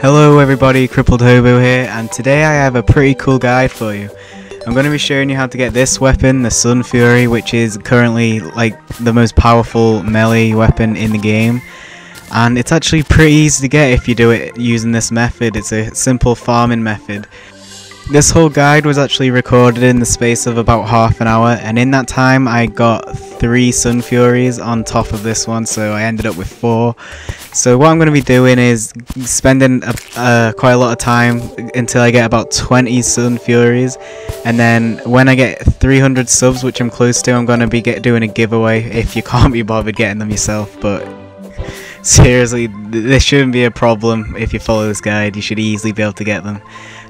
Hello everybody, Crippled Hobo here, and today I have a pretty cool guide for you. I'm going to be showing you how to get this weapon, the SunFury, which is currently like the most powerful melee weapon in the game. And it's actually pretty easy to get if you do it using this method. It's a simple farming method. This whole guide was actually recorded in the space of about half an hour, and in that time I got 3 SunFuries on top of this one, so I ended up with 4. So what I'm going to be doing is spending quite a lot of time until I get about 20 SunFuries, and then when I get 300 subs, which I'm close to, I'm going to be doing a giveaway if you can't be bothered getting them yourself. But seriously, this shouldn't be a problem. If you follow this guide, you should easily be able to get them.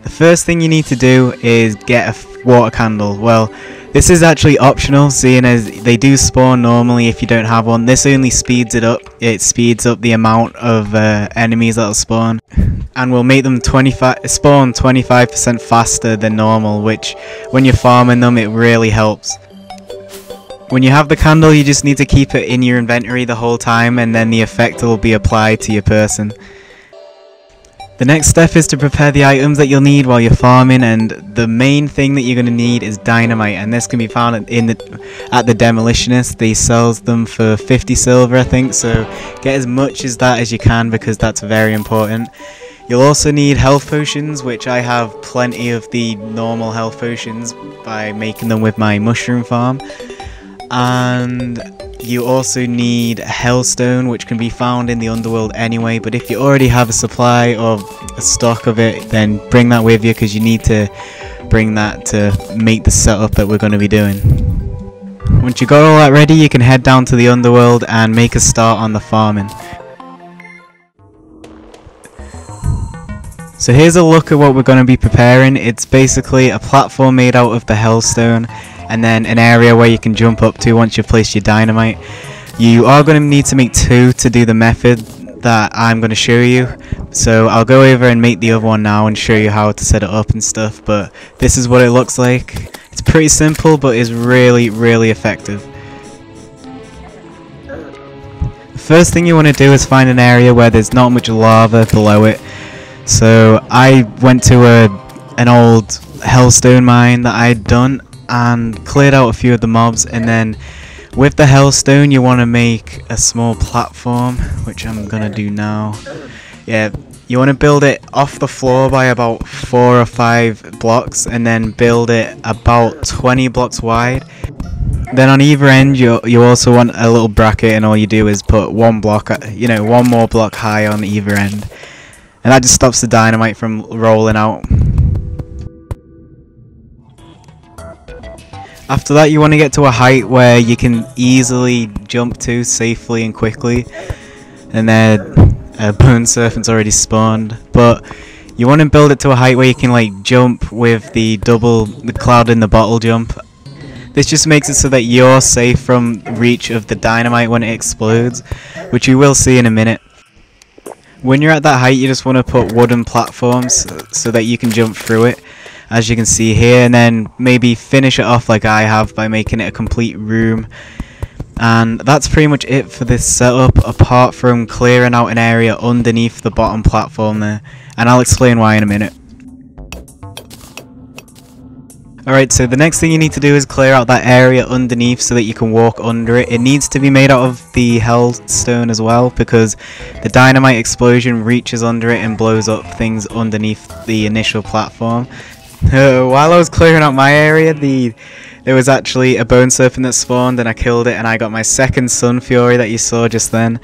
The first thing you need to do is get a water candle. Well, this is actually optional, seeing as they do spawn normally if you don't have one. This only speeds it up. It speeds up the amount of enemies that'll spawn, and will make them spawn 25% faster than normal, which when you're farming them it really helps. When you have the candle, you just need to keep it in your inventory the whole time, and then the effect will be applied to your person. The next step is to prepare the items that you'll need while you're farming, and the main thing that you're going to need is dynamite, and this can be found at the Demolitionist. They sells them for 50 silver, I think, so get as much as that as you can because that's very important. You'll also need health potions, which I have plenty of the normal health potions by making them with my mushroom farm. And you also need hellstone, which can be found in the underworld anyway, but if you already have a supply of a stock of it, then bring that with you, because you need to bring that to make the setup that we're going to be doing. Once you got all that ready, you can head down to the underworld and make a start on the farming. So here's a look at what we're going to be preparing. It's basically a platform made out of the hellstone, and then an area where you can jump up to once you've placed your dynamite. You are going to need to make 2 to do the method that I'm going to show you, so I'll go over and make the other one now and show you how to set it up and stuff, but this is what it looks like. It's pretty simple, but it's really effective. The first thing you want to do is find an area where there's not much lava below it. So I went to an old hellstone mine that I'd done and cleared out a few of the mobs, and then with the hellstone you want to make a small platform, which I'm gonna do now. Yeah, you want to build it off the floor by about 4 or 5 blocks, and then build it about 20 blocks wide. Then on either end you also want a little bracket, and all you do is put one block, one more block high on either end, and that just stops the dynamite from rolling out. After that, you want to get to a height where you can easily jump to safely and quickly, and then a bone serpent's already spawned, but you want to build it to a height where you can like jump with the cloud in the bottle jump. This just makes it so that you're safe from reach of the dynamite when it explodes, which you will see in a minute. When you're at that height, you just want to put wooden platforms so that you can jump through it, as you can see here, and then maybe finish it off like I have by making it a complete room. And that's pretty much it for this setup, apart from clearing out an area underneath the bottom platform there, and I'll explain why in a minute. Alright, so the next thing you need to do is clear out that area underneath so that you can walk under it. It needs to be made out of the hellstone as well, because the dynamite explosion reaches under it and blows up things underneath the initial platform. While I was clearing out my area, there was actually a bone serpent that spawned, and I killed it, and I got my second SunFury that you saw just then.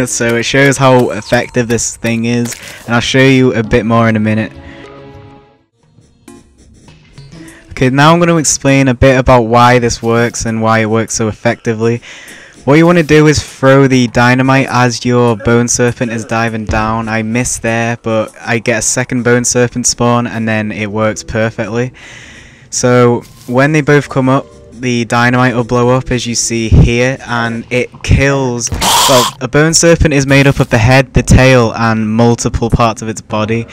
So it shows how effective this thing is, and I'll show you a bit more in a minute. Okay, now I'm going to explain a bit about why this works and why it works so effectively. What you want to do is throw the dynamite as your bone serpent is diving down. I missed there, but I get a second bone serpent spawn, and then it works perfectly. So when they both come up, the dynamite will blow up, as you see here, and it kills. Well, a bone serpent is made up of the head, the tail, and multiple parts of its body.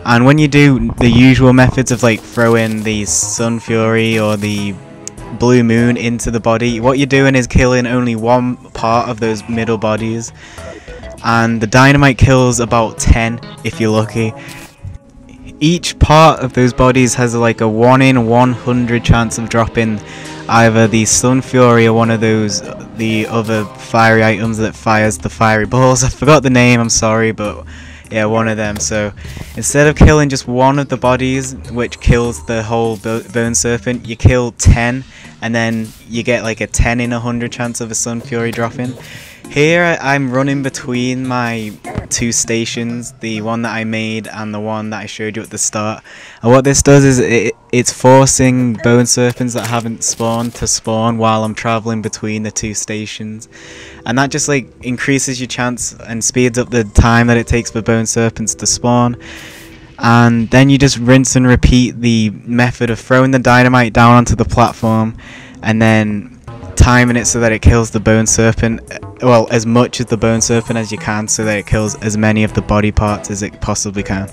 And when you do the usual methods of like throwing the SunFury or the blue moon into the body, what you're doing is killing only one part of those middle bodies. and the dynamite kills about 10 if you're lucky. Each part of those bodies has like a 1 in 100 chance of dropping either the SunFury or one of those, the other fiery items that fires the fiery balls. I forgot the name, I'm sorry, but yeah, one of them. So instead of killing just one of the bodies, which kills the whole bone serpent, you kill 10, and then you get like a 10 in 100 chance of a SunFury dropping. Here I'm running between my two stations, the one that I made and the one that I showed you at the start. And what this does is it's forcing bone serpents that haven't spawned to spawn while I'm traveling between the two stations. And that just like increases your chance and speeds up the time that it takes for bone serpents to spawn. And then you just rinse and repeat the method of throwing the dynamite down onto the platform and then timing it so that it kills the bone serpent, well, as much of the bone serpent as you can, so that it kills as many of the body parts as it possibly can.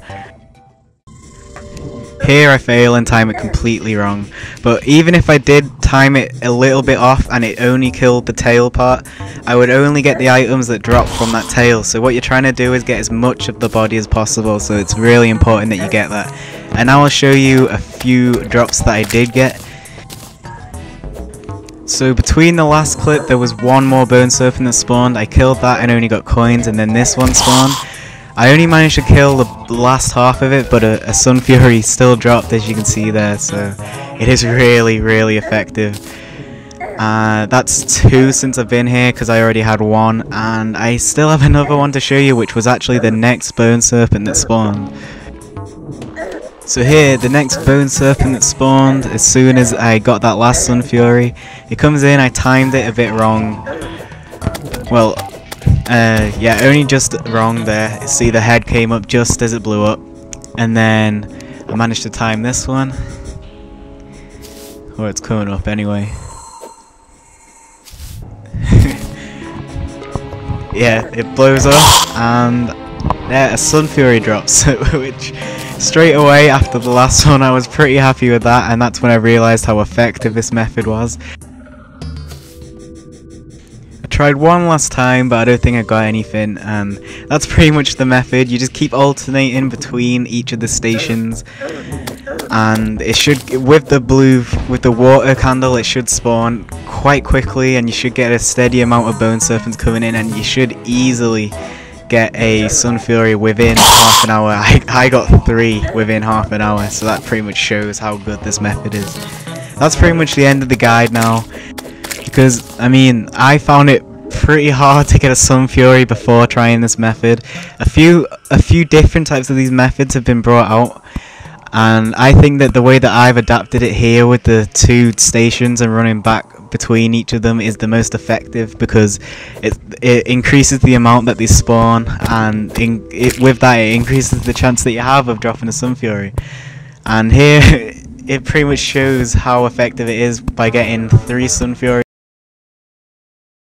Here I fail and time it completely wrong, but even if I did time it a little bit off and it only killed the tail part, I would only get the items that drop from that tail. So what you're trying to do is get as much of the body as possible, so it's really important that you get that. And now I'll show you a few drops that I did get. So between the last clip there was one more bone serpent that spawned. I killed that and only got coins, and then this one spawned. I only managed to kill the last half of it, but a SunFury still dropped, as you can see there, so it is really effective. That's 2 since I've been here, because I already had 1, and I still have another one to show you, which was actually the next bone serpent that spawned. So here, the next bone serpent that spawned, as soon as I got that last SunFury, it comes in, I timed it a bit wrong. Well, yeah, only just wrong there. See, the head came up just as it blew up. And then I managed to time this one. Or it's coming up anyway. Yeah, it blows up, and yeah, a SunFury drops, which straight away after the last one I was pretty happy with that, and that's when I realised how effective this method was. I tried one last time, but I don't think I got anything, and that's pretty much the method. You just keep alternating between each of the stations, and it should, with the water candle, it should spawn quite quickly, and you should get a steady amount of bone serpents coming in, and you should easily get a SunFury within half an hour. I got 3 within half an hour, so that pretty much shows how good this method is. That's pretty much the end of the guide now, because I mean, I found it pretty hard to get a SunFury before trying this method. A few different types of these methods have been brought out, and I think that the way that I've adapted it here with the 2 stations and running back between each of them is the most effective, because it increases the amount that they spawn, and with that it increases the chance that you have of dropping a SunFury. And here it pretty much shows how effective it is by getting 3 SunFury